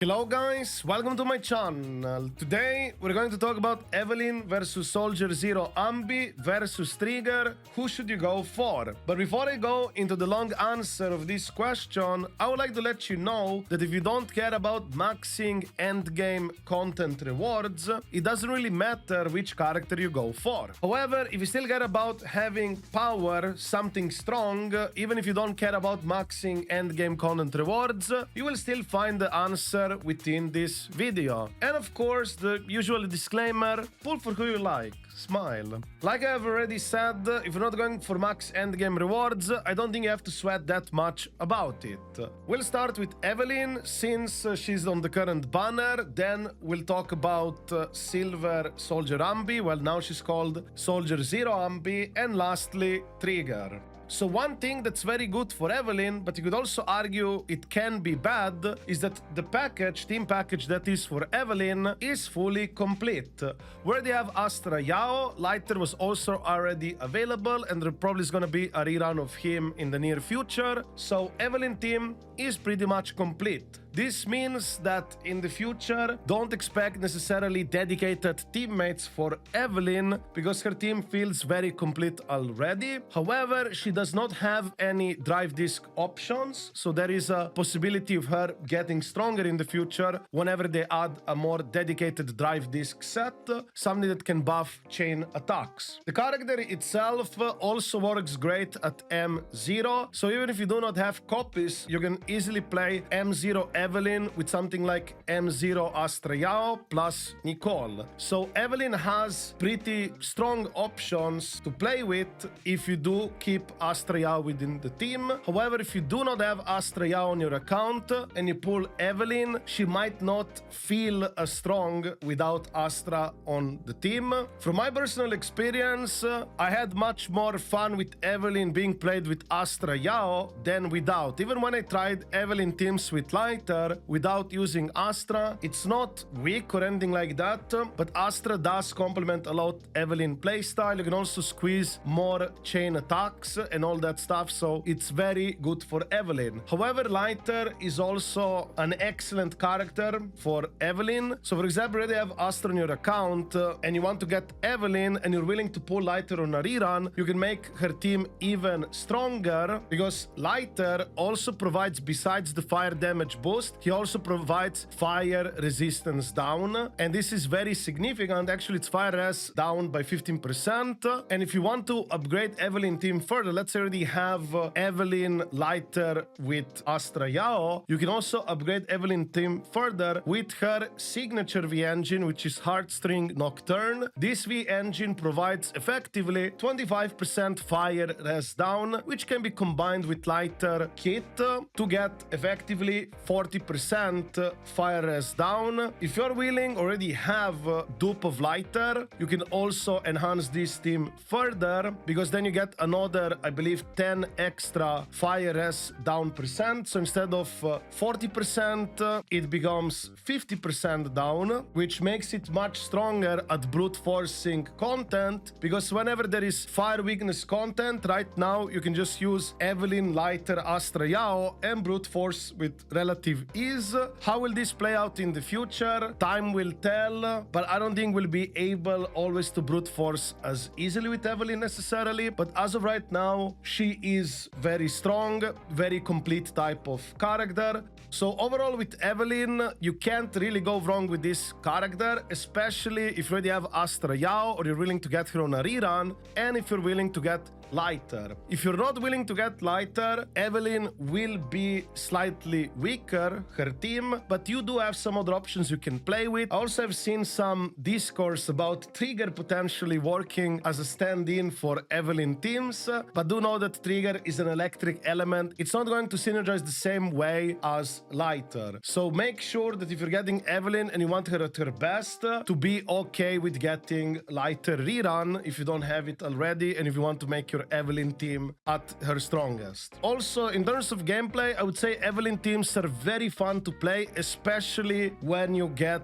Hello guys, welcome to my channel. Today we're going to talk about Evelyn versus Soldier Zero Anby versus Trigger. Who should you go for? But before I go into the long answer of this question, I would like to let you know that if you don't care about maxing endgame content rewards, it doesn't really matter which character you go for. However, if you still care about having power, something strong, even if you don't care about maxing endgame content rewards, you will still find the answer within this video. And of course, the usual disclaimer, pull for who you like, smile. Like I have already said, if you're not going for max endgame rewards, I don't think you have to sweat that much about it. We'll start with Evelyn, since she's on the current banner, then we'll talk about Silver Soldier Anby, well now she's called Soldier Zero Anby, and lastly, Trigger. So one thing that's very good for Evelyn, but you could also argue it can be bad, is that the team package that is for Evelyn is fully complete. Where they have Astra Yao, Lighter was also already available, and there probably is going to be a rerun of him in the near future. So Evelyn team is pretty much complete. This means that in the future, don't expect necessarily dedicated teammates for Evelyn, because her team feels very complete already. However, she does not have any drive disc options, so there is a possibility of her getting stronger in the future whenever they add a more dedicated drive disc set, something that can buff chain attacks. The character itself also works great at M0, so even if you do not have copies, you can easily play M0 Evelyn with something like M0 Astra Yao plus Nicole. So Evelyn has pretty strong options to play with if you do keep Astra Yao within the team. However, if you do not have Astra Yao on your account and you pull Evelyn, she might not feel as strong without Astra on the team. From my personal experience, I had much more fun with Evelyn being played with Astra Yao than without. Even when I tried Evelyn teams with Lighter without using Astra, it's not weak or anything like that, but Astra does complement a lot Evelyn playstyle. You can also squeeze more chain attacks and all that stuff, so it's very good for Evelyn. However, Lighter is also an excellent character for Evelyn. So for example, already have Astra on your account and you want to get Evelyn and you're willing to pull Lighter on a rerun, you can make her team even stronger, because Lighter also provides, besides the fire damage boost, he also provides fire resistance down, and this is very significant. Actually, it's fire res down by 15%. And if you want to upgrade Evelyn team further, let's say you already have Evelyn Lighter with Astra Yao, you can also upgrade Evelyn team further with her signature V engine, which is Heartstring Nocturne. This V engine provides effectively 25% fire res down, which can be combined with Lighter kit to get effectively 40% fire res down. If you're willing, already have dupe of Lighter, you can also enhance this team further, because then you get another, I believe, 10 extra fire res down percent. So instead of 40%, it becomes 50% down, which makes it much stronger at brute forcing content, because whenever there is fire weakness content, right now you can just use Evelyn, Lighter, Astra Yao and brute force with relative ease. How will this play out in the future? Time will tell, but I don't think we'll be able always to brute force as easily with Evelyn necessarily. But as of right now, she is very strong, very complete type of character. So overall with Evelyn, you can't really go wrong with this character, especially if you already have Astra Yao or you're willing to get her on a rerun, and if you're willing to get Lighter. If you're not willing to get Lighter, Evelyn will be slightly weaker, her team, but you do have some other options you can play with. I also have seen some discourse about Trigger potentially working as a stand-in for Evelyn teams, but do know that Trigger is an electric element. It's not going to synergize the same way as Lighter. So make sure that if you're getting Evelyn and you want her at her best, to be okay with getting Lighter rerun if you don't have it already, and if you want to make your your Evelyn team at her strongest. Also, in terms of gameplay, I would say Evelyn teams are very fun to play, especially when you get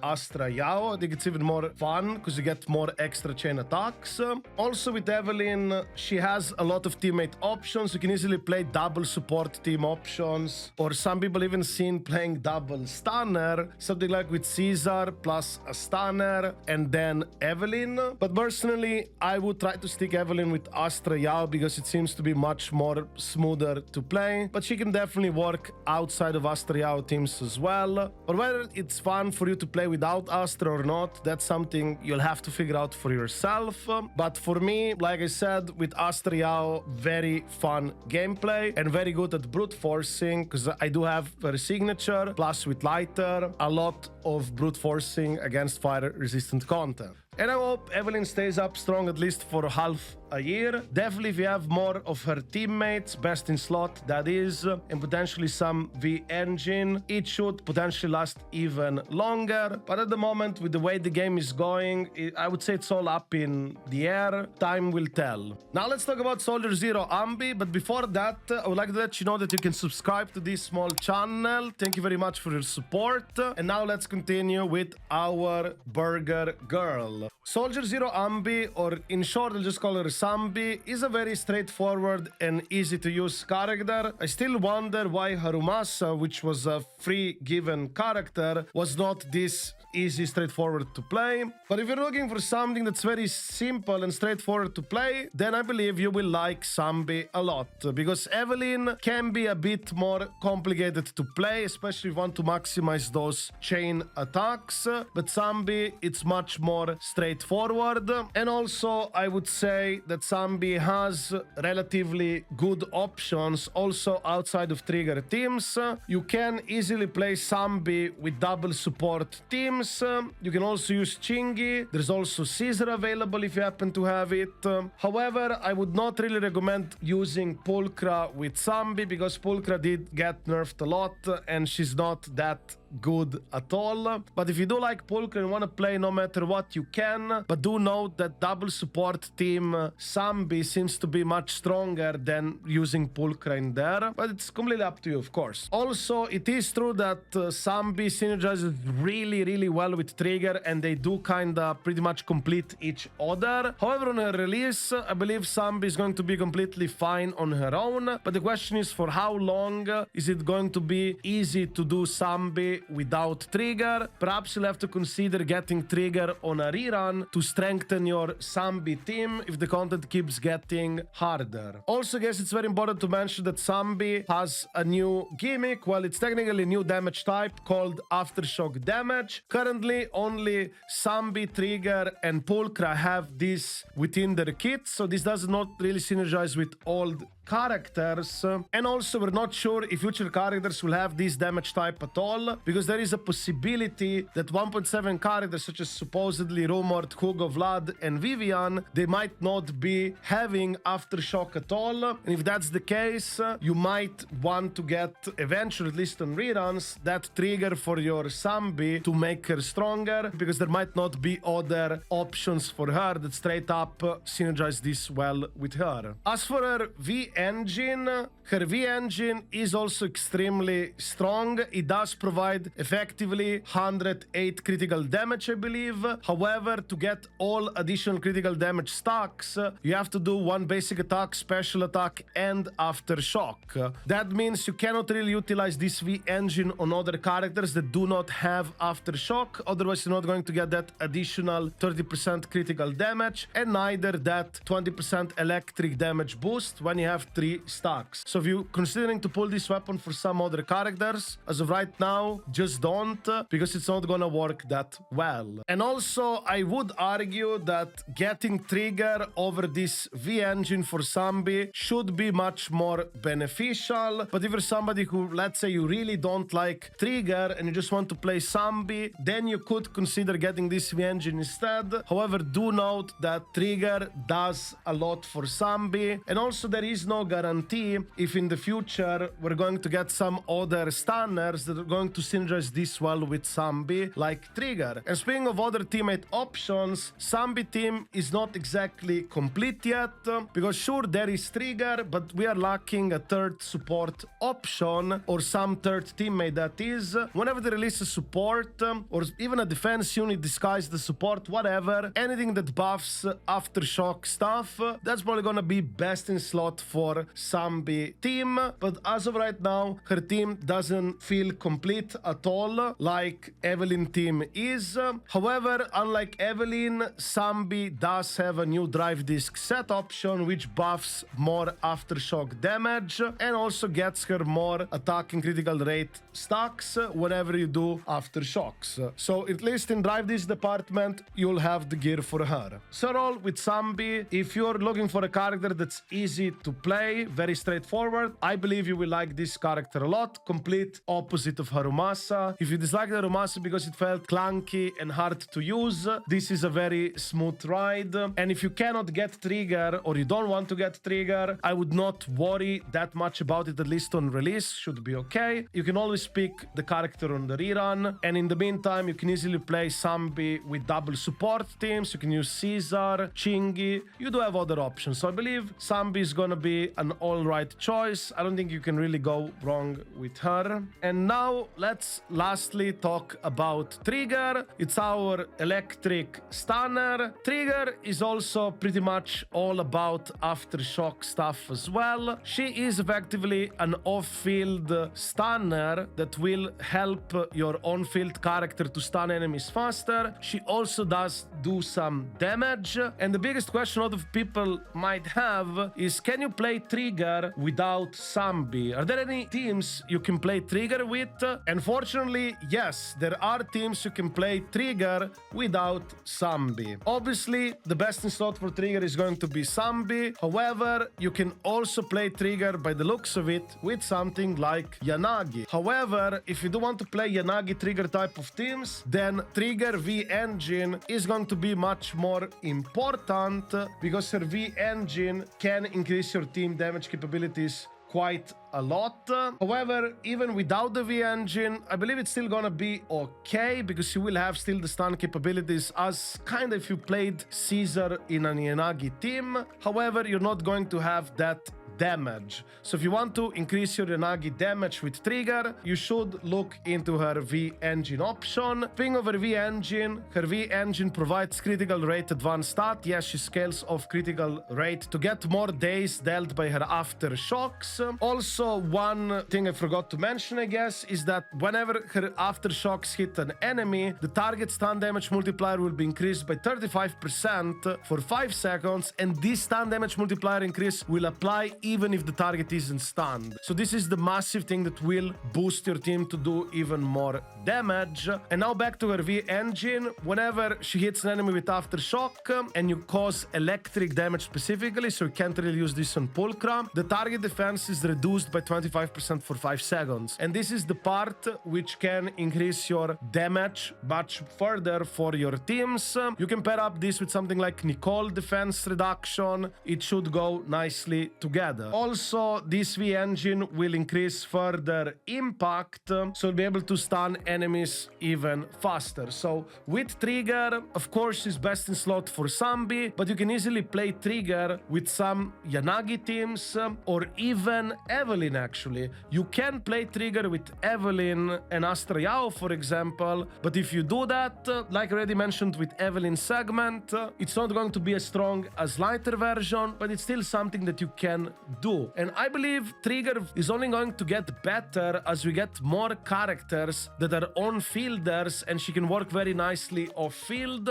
Astra Yao. I think it's even more fun because you get more extra chain attacks. Also with Evelyn, she has a lot of teammate options. You can easily play double support team options, or some people even seen playing double stunner, something like with Caesar plus a stunner and then Evelyn. But personally, I would try to stick Evelyn with Astra Yao because it seems to be much more smoother to play, but she can definitely work outside of Astra Yao teams as well. Or whether it's fun for you to play without Astra or not, that's something you'll have to figure out for yourself. But for me, like I said, with Astra Yao, very fun gameplay and very good at brute forcing because I do have her signature, plus with lighter, a lot of brute forcing against fire resistant content. And I hope Evelyn stays up strong at least for half a year. Definitely if you have more of her teammates, best in slot that is, and potentially some V engine, it should potentially last even longer. But at the moment, with the way the game is going, I would say it's all up in the air. Time will tell. Now let's talk about Soldier Zero Anby, but before that, I would like to let you know that you can subscribe to this small channel. Thank you very much for your support. And now let's continue with our burger girl. Soldier Zero Anby, or in short, I'll just call her Sambi, is a very straightforward and easy to use character. I still wonder why Harumasa, which was a free given character, was not this easy, straightforward to play. But if you're looking for something that's very simple and straightforward to play, then I believe you will like Sambi a lot, because Evelyn can be a bit more complicated to play, especially if you want to maximize those chain attacks. But Sambi, it's much more straightforward. And also, I would say that Sambi has relatively good options also outside of trigger teams. You can easily play Sambi with double support teams. You can also use Chingy. There's also Caesar available if you happen to have it. However, I would not really recommend using Pulchra with Sambi because Pulchra did get nerfed a lot and she's not that good at all. But if you do like Pulchra and want to play no matter what, you can. But do note that double support team Sambi seems to be much stronger than using Pulchra in there. But it's completely up to you, of course. Also, it is true that Sambi synergizes really well with Trigger, and they do kinda pretty much complete each other. However, on her release, I believe Sambi is going to be completely fine on her own. But the question is, for how long is it going to be easy to do Sambi without Trigger? Perhaps you'll have to consider getting Trigger on a rerun to strengthen your Sambi team if the content keeps getting harder. Also, I guess it's very important to mention that Sambi has a new gimmick. Well, it's technically a new damage type called Aftershock Damage. Currently, only Sambi, Trigger, and Pulchra have this within their kit, so this does not really synergize with old characters. And also, we're not sure if future characters will have this damage type at all, because there is a possibility that 1.7 characters such as supposedly rumored Hugo, Vlad, and Vivian, they might not be having Aftershock at all. And if that's the case, you might want to get, eventually, at least on reruns, that trigger for your Sambi to make her stronger, because there might not be other options for her that straight up synergize this well with her. As for her V engine, her V engine is also extremely strong. It does provide effectively 108 critical damage, I believe. However, to get all additional critical damage stacks, you have to do one basic attack, special attack, and Aftershock. That means you cannot really utilize this V engine on other characters that do not have Aftershock. Otherwise, you're not going to get that additional 30% critical damage, and neither that 20% electric damage boost when you have 3 stacks. So if you're considering to pull this weapon for some other characters, as of right now, just don't, because it's not gonna work that well. And also, I would argue that getting Trigger over this V engine for Sambi should be much more beneficial. But if you're somebody who, let's say, you really don't like Trigger and you just want to play Sambi, then you could consider getting this V engine instead. However, do note that Trigger does a lot for Sambi, and also there is no guarantee if in the future we're going to get some other stunners that are going to synergize this well with Anby like Trigger. And speaking of other teammate options, Anby team is not exactly complete yet, because sure, there is Trigger, but we are lacking a third support option, or some third teammate that is. Whenever they release a support, or even a defense unit disguised the support, whatever, anything that buffs aftershock stuff, that's probably gonna be best in slot for Anby team. But as of right now, her team doesn't feel complete at all like Evelyn team is. However, unlike Evelyn, Anby does have a new drive disc set option which buffs more aftershock damage and also gets her more attack and critical rate stacks whenever you do aftershocks. So at least in drive disc department, you'll have the gear for her. So all with Anby, if you're looking for a character that's easy to play, very straightforward, I believe you will like this character a lot. Complete opposite of Harumasa. If you dislike Harumasa because it felt clunky and hard to use, this is a very smooth ride. And if you cannot get Trigger or you don't want to get Trigger, I would not worry that much about it, at least on release. Should be okay. You can always pick the character on the rerun. And in the meantime, you can easily play Anby with double support teams. You can use Caesar, Chingy. You do have other options. So I believe Anby is gonna be an alright choice. I don't think you can really go wrong with her. And now let's lastly talk about Trigger. It's our electric stunner. Trigger is also pretty much all about aftershock stuff as well. She is effectively an off-field stunner that will help your on-field character to stun enemies faster. She also does do some damage. And the biggest question a lot of people might have is, can you play Trigger without Anby? Are there any teams you can play Trigger with? Unfortunately, yes, there are teams you can play Trigger without Anby. Obviously, the best in slot for Trigger is going to be Anby. However, you can also play Trigger by the looks of it with something like Yanagi. However, if you do want to play Yanagi Trigger type of teams, then Trigger V engine is going to be much more important because her V engine can increase your team damage capabilities quite a lot. However, even without the V engine, I believe it's still gonna be okay because you will have still the stun capabilities as kind of if you played Caesar in an Yanagi team. However, you're not going to have that damage. So if you want to increase your Yanagi damage with Trigger, you should look into her V engine option. Speaking of her V engine provides critical rate advanced stat. Yes, she scales off critical rate to get more days dealt by her aftershocks. Also, one thing I forgot to mention, I guess, is that whenever her aftershocks hit an enemy, the target stun damage multiplier will be increased by 35% for 5 seconds, and this stun damage multiplier increase will apply even if the target isn't stunned. So this is the massive thing that will boost your team to do even more damage. And now back to her V engine. Whenever she hits an enemy with aftershock and you cause electric damage specifically, so you can't really use this on Pulcra, the target defense is reduced by 25% for 5 seconds. And this is the part which can increase your damage much further for your teams. You can pair up this with something like Nicole defense reduction. It should go nicely together. Also, this V engine will increase further impact, so you'll be able to stun enemies even faster. So with Trigger, of course, is best in slot for Anby, but you can easily play Trigger with some Yanagi teams or even Evelyn, actually. You can play Trigger with Evelyn and Astra Yao, for example, but if you do that, like I already mentioned with Evelyn's segment, it's not going to be as strong as lighter version, but it's still something that you can do. And I believe Trigger is only going to get better as we get more characters that are on-fielders, and she can work very nicely off-field,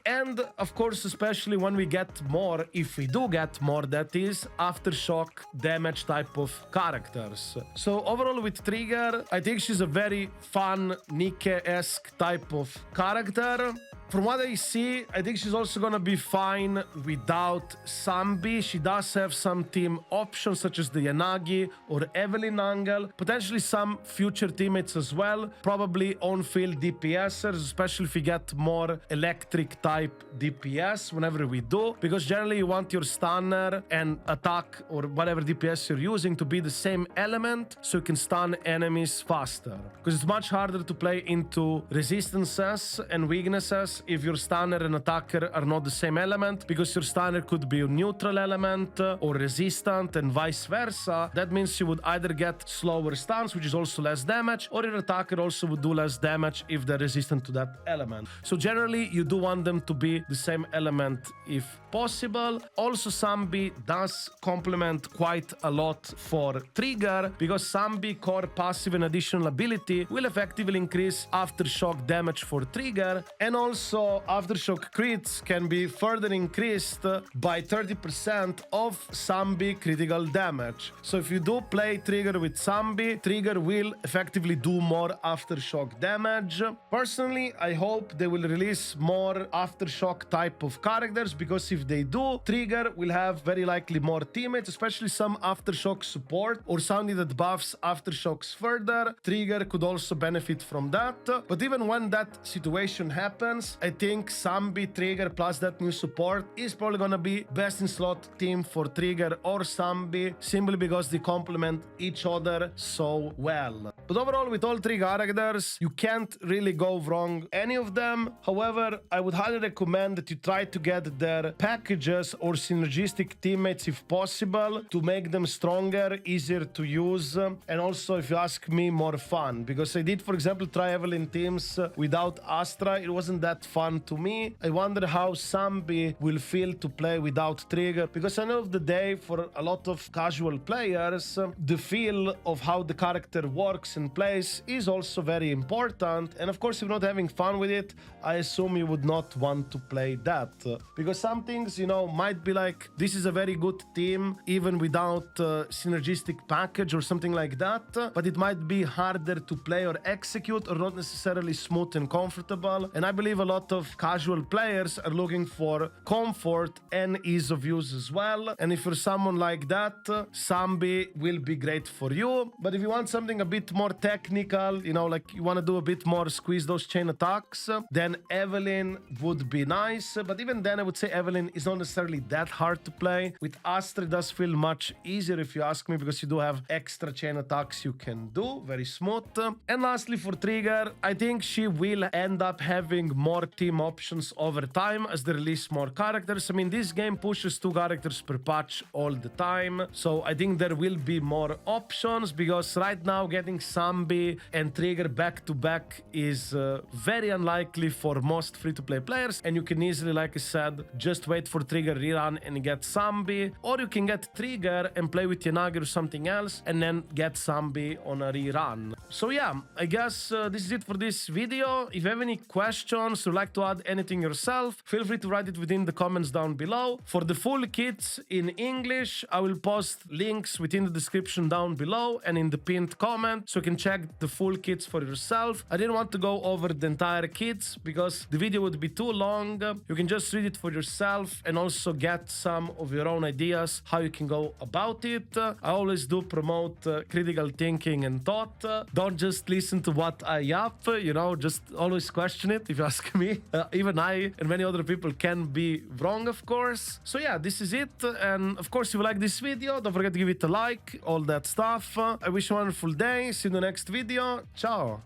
and of course, especially when we get more, if we do get more, that is, aftershock damage type of characters. So overall with Trigger, I think she's a very fun Nikke-esque type of character. From what I see, I think she's also gonna be fine without Anby. She does have some team options such as the Yanagi or Evelyn angle, potentially some future teammates as well, probably on-field DPSers, especially if we get more electric type DPS whenever we do, because generally you want your stunner and attack or whatever DPS you're using to be the same element so you can stun enemies faster, because it's much harder to play into resistances and weaknesses if your stunner and attacker are not the same element, because your stunner could be a neutral element or resistant and vice versa. That means you would either get slower stuns, which is also less damage, or your attacker also would do less damage if they're resistant to that element. So generally you do want them to be the same element if possible. Also, Anby does complement quite a lot for trigger, because Anby core passive and additional ability will effectively increase aftershock damage for trigger, and also aftershock crits can be further increased by 30% of Anby critical damage. So if you do play trigger with Anby, trigger will effectively do more aftershock damage. Personally, I hope they will release more aftershock type of characters, because if they do, trigger will have very likely more teammates, especially some aftershock support or something that buffs aftershocks further. Trigger could also benefit from that. But even when that situation happens, I think Anby, trigger plus that new support is probably gonna be best in slot team for trigger or Anby, simply because they complement each other so well. But overall, with all three characters, you can't really go wrong any of them. However, I would highly recommend that you try to get their packages or synergistic teammates if possible, to make them stronger, easier to use, and also, if you ask me, more fun. Because I did, for example, try Evelyn teams without Astra. It wasn't that fun to me. I wonder how Anby will feel to play without trigger, because at the end of the day, for a lot of casual players, the feel of how the character works and plays is also very important. And of course, if you're not having fun with it, I assume you would not want to play that, because some things, you know, might be like, this is a very good team even without synergistic package or something like that, but it might be harder to play or execute, or not necessarily smooth and comfortable. And I believe a lot of casual players are looking for comfort and ease of use as well. And if you're someone like that, Anby will be great for you. But if you want something a bit more technical, you know, like you want to do a bit more squeeze those chain attacks, then Evelyn would be nice. But even then, I would say Evelyn is not necessarily that hard to play. With Astra, it does feel much easier if you ask me, because you do have extra chain attacks you can do, very smooth. And lastly, for trigger, I think she will end up having more team options over time as they release more characters. I mean, this game pushes 2 characters per patch all the time, so I think there will be more options, because right now getting Anby and trigger back to back is very unlikely for most free-to-play players, and you can easily, like I said, just wait for trigger rerun and get Anby, or you can get trigger and play with Yanagi or something else and then get Anby on a rerun. So yeah, I guess this is it for this video. If you have any questions or like to add anything yourself, feel free to write it within the comments down below. For the full kits in English, I will post links within the description down below and in the pinned comment, so you can check the full kits for yourself. I didn't want to go over the entire kits because the video would be too long. You can just read it for yourself and also get some of your own ideas how you can go about it. I always do promote critical thinking and thought. Don't just listen to what I yap, you know, just always question it if you ask me. Even I and many other people can be wrong, of course. So yeah, this is it. And of course, if you like this video, don't forget to give it a like, all that stuff. I wish you a wonderful day. See you in the next video. Ciao.